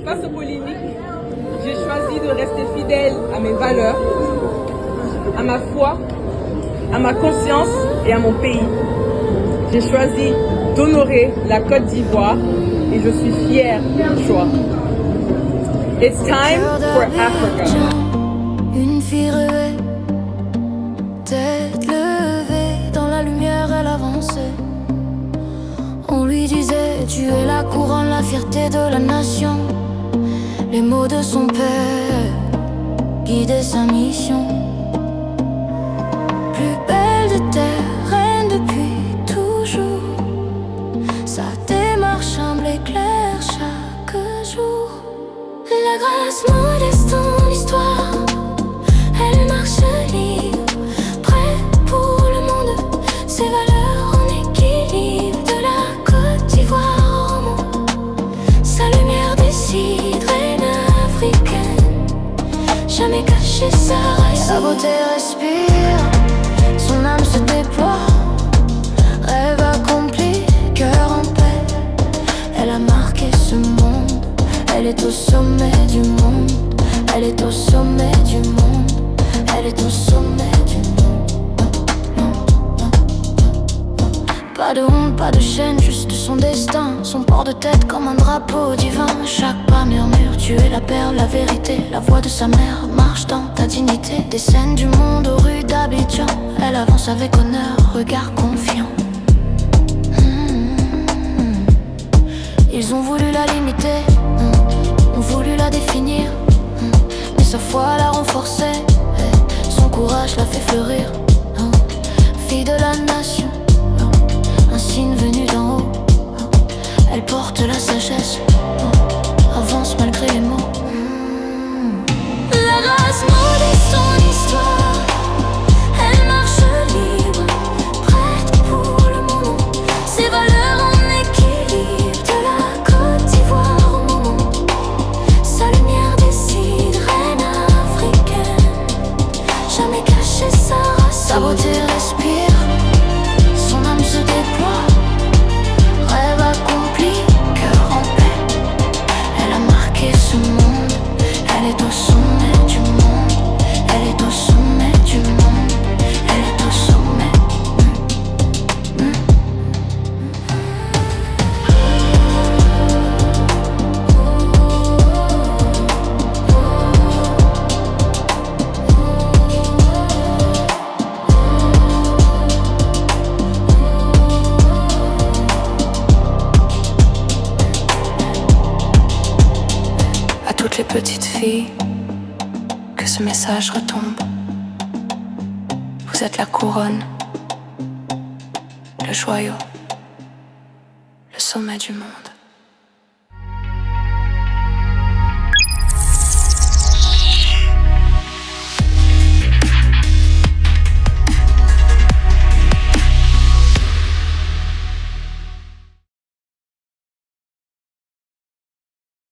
Face aux polémiques, j'ai choisi de rester fidèle à mes valeurs, à ma foi, à ma conscience et à mon pays. J'ai choisi d'honorer la Côte d'Ivoire et je suis fière de mon choix. It's time for Africa. Une fille rêvait, tête levée, dans la lumière elle avançait. On lui disait, tu es la couronne, la fierté de la nation. Les mots de son père guidaient sa mission. Plus belle de terre, reine depuis toujours. Sa démarche humble éclaire chaque jour. La grâce modeste dans l'histoire, elle marche libre, prête pour le monde. Ses valeurs en équilibre, de la Côte d'Ivoire au monde. Sa lumière décide, reine africaine, jamais cachée sa racine. Sa beauté respire, son âme se déploie. Rêve accompli, cœur en paix. Elle a marqué ce monde, elle est au sommet du monde. Elle est au sommet du monde. Elle est au sommet du monde. Pas de honte, pas de chaîne, juste son destin. Son port de tête comme un drapeau divin. Chaque pas murmure, tu es la perle, la vérité. La voix de sa mère marche dans ta dignité. Des scènes du monde aux rues d'Abidjan. Elle avance avec honneur, regard confiant. Ils ont voulu la limiter, ont voulu la définir, mais sa foi l'a renforcée, son courage l'a fait fleurir. Fille de la nation, un signe venu d'en haut. Elle porte la sagesse, avance malgré les mots. La grâce modeste son histoire, elle marche libre, prête pour le monde. Ses valeurs en équilibre, de la Côte d'Ivoire au monde. Sa lumière décide, reine africaine, jamais cachée sa race. Sa beauté respire, son âme se déploie. Rêve accompli, cœur en paix. Elle a marqué ce monde, elle est au sommet du monde. Elle est au sommet du monde. Elle est au sommet. À toutes les petites filles, que ce message retombe. Vous êtes la couronne, le joyau, le sommet du monde.